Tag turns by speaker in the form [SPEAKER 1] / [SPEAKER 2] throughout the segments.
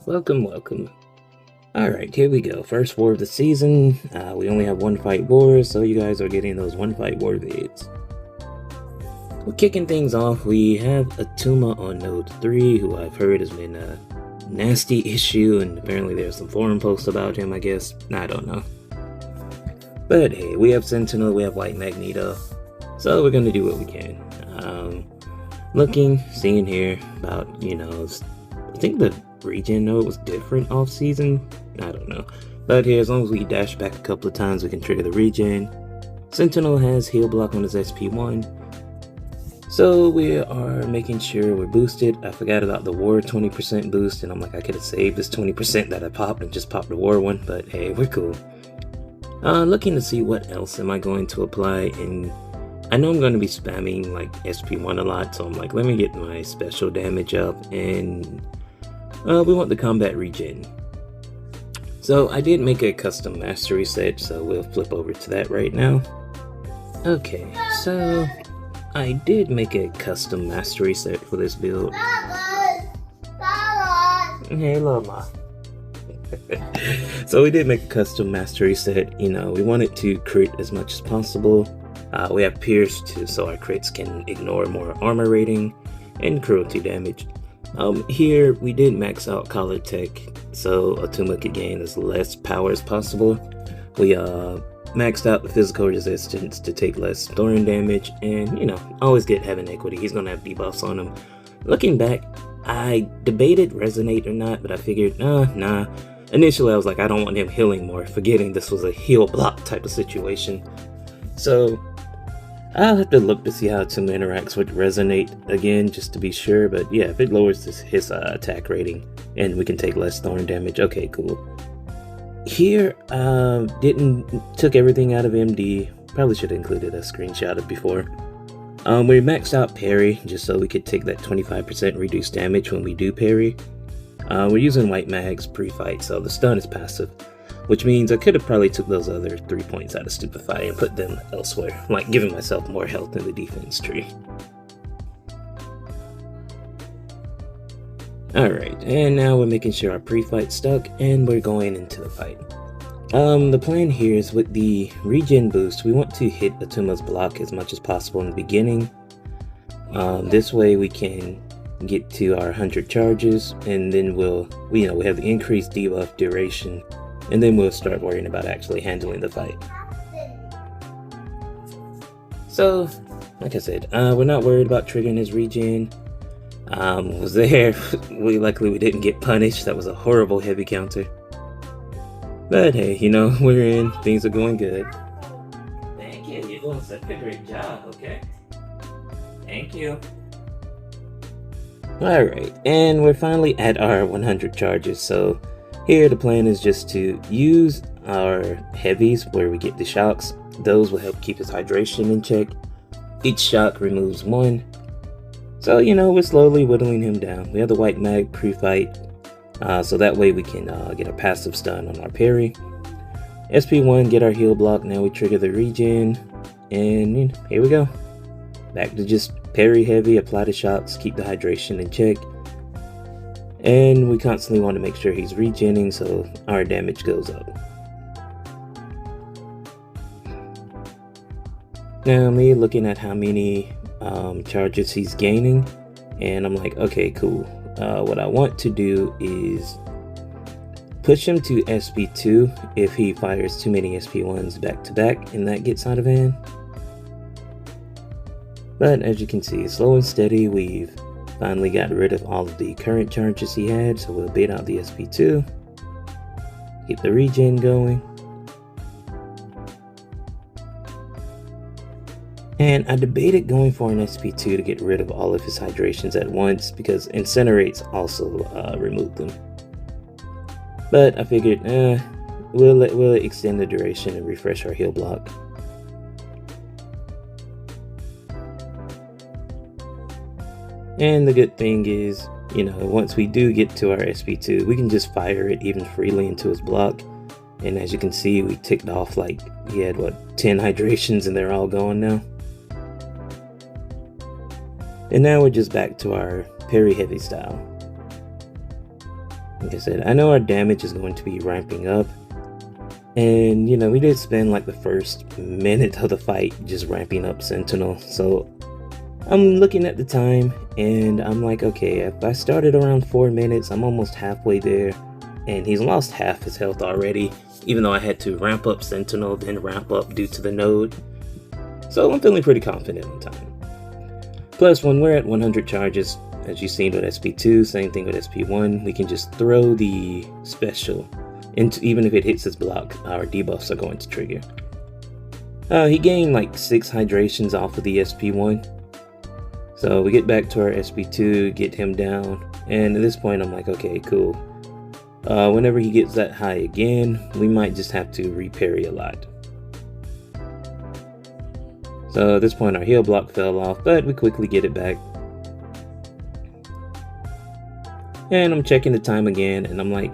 [SPEAKER 1] Welcome. Alright, here we go. First war of the season. We only have one fight war, so you guys are getting those one fight war vids. We're kicking things off. We have Attuma on node 3, who I've heard has been a nasty issue, and apparently there's some forum posts about him, I guess. I don't know. But hey, we have Sentinel, we have White Magneto, so we're gonna do what we can. Seeing here about, I think the regen node was different off season. I don't know. But here, as long as we dash back a couple of times, we can trigger the regen. Sentinel has heal block on his SP1. So we are making sure we're boosted. I forgot about the war 20% boost, and I'm like, I could have saved this 20% that I popped and just popped the war one, but hey, we're cool. Looking to see what else am I going to apply, and I know I'm going to be spamming like SP1 a lot, so I'm like, let me get my special damage up, and we want the combat regen. So I did make a custom mastery set, so we'll flip over to that right now. Okay, so I did make a custom mastery set for this build. Hey, Lama. So we did make a custom mastery set. We wanted to crit as much as possible. We have Pierce too, so our crits can ignore more armor rating and cruelty damage. Here we did max out collar tech, so Attuma could gain as less power as possible. We maxed out the physical resistance to take less thorn damage, and always get heaven equity. He's gonna have debuffs on him. Looking back, I debated resonate or not, but I figured nah. Initially I was like, I don't want him healing more, forgetting this was a heal block type of situation. So I'll have to look to see how Attuma interacts with resonate again, just to be sure. But yeah, if it lowers his attack rating and we can take less thorn damage, okay, cool. Here, took everything out of MD. Probably should have included a screenshot of before. We maxed out parry just so we could take that 25% reduced damage when we do parry. We're using White Mags pre-fight, so the stun is passive, which means I could have probably took those other 3 points out of Stupefy and put them elsewhere, like giving myself more health in the defense tree. Alright, and now we're making sure our pre-fight's stuck, and we're going into the fight. The plan here is with the regen boost, we want to hit Attuma's block as much as possible in the beginning. This way we can get to our 100 charges, and then we have the increased debuff duration, and then we'll start worrying about actually handling the fight. So, like I said, we're not worried about triggering his regen. Was there. Luckily we didn't get punished. That was a horrible heavy counter. But hey, we're in. Things are going good. Thank you. You're doing such a great job, okay? Thank you. Alright, and we're finally at our 100 charges, so here the plan is just to use our heavies where we get the shocks. Those will help keep his hydration in check. Each shock removes 1. So, we're slowly whittling him down. We have the White Mag pre-fight, so that way we can get a passive stun on our parry. SP1, get our heal block. Now we trigger the regen, and here we go. Back to just parry heavy, apply the shocks, keep the hydration in check. And we constantly want to make sure he's regenning so our damage goes up. Now me looking at how many charges he's gaining, and I'm like, okay, cool. What I want to do is push him to SP2 if he fires too many SP1s back to back, and that gets out of hand. But as you can see, slow and steady, we've finally got rid of all of the current charges he had, so we'll bait out the SP2, keep the regen going. And I debated going for an SP2 to get rid of all of his hydrations at once, because Incinerates also remove them. But I figured, we'll extend the duration and refresh our heal block. And the good thing is, once we do get to our SP2, we can just fire it even freely into his block. And as you can see, we ticked off like he had 10 hydrations, and they're all gone now. And now we're just back to our parry heavy style. Like I said, I know our damage is going to be ramping up. And, we did spend like the first minute of the fight just ramping up Sentinel. So I'm looking at the time and I'm like, okay, if I started around 4 minutes, I'm almost halfway there. And he's lost half his health already, even though I had to ramp up Sentinel, then ramp up due to the node. So I'm feeling pretty confident on time. Plus, when we're at 100 charges, as you've seen with SP2, same thing with SP1, we can just throw the special into, even if it hits his block, our debuffs are going to trigger. He gained like 6 hydrations off of the SP1. So we get back to our SP2, get him down, and at this point I'm like, okay, cool. Whenever he gets that high again, we might just have to reparry a lot. So at this point our heal block fell off, but we quickly get it back. And I'm checking the time again, and I'm like,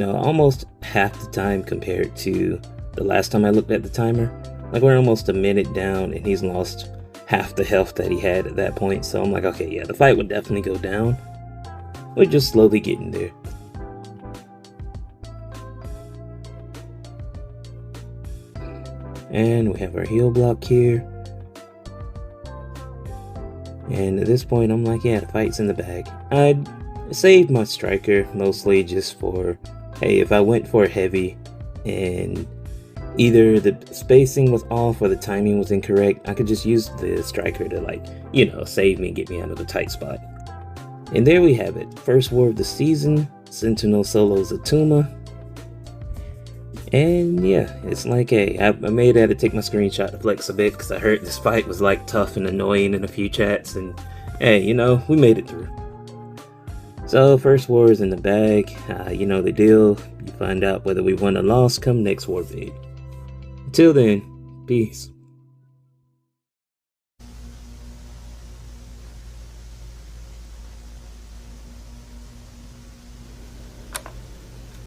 [SPEAKER 1] almost half the time compared to the last time I looked at the timer. Like, we're almost a minute down, and he's lost half the health that he had at that point. So I'm like, okay, yeah, the fight would definitely go down. We're just slowly getting there. And we have our heal block here. And at this point, I'm like, yeah, the fight's in the bag. I'd saved my striker mostly just for, hey, if I went for heavy and either the spacing was off or the timing was incorrect, I could just use the striker to save me and get me out of the tight spot. And there we have it. First war of the season, Sentinel solos Attuma. And yeah, it's like, hey, I may have had to take my screenshot to flex a bit because I heard this fight was like tough and annoying in a few chats, and hey, we made it through. So first war is in the bag, you know the deal. You find out whether we won or lost come next war vid. Until then, peace.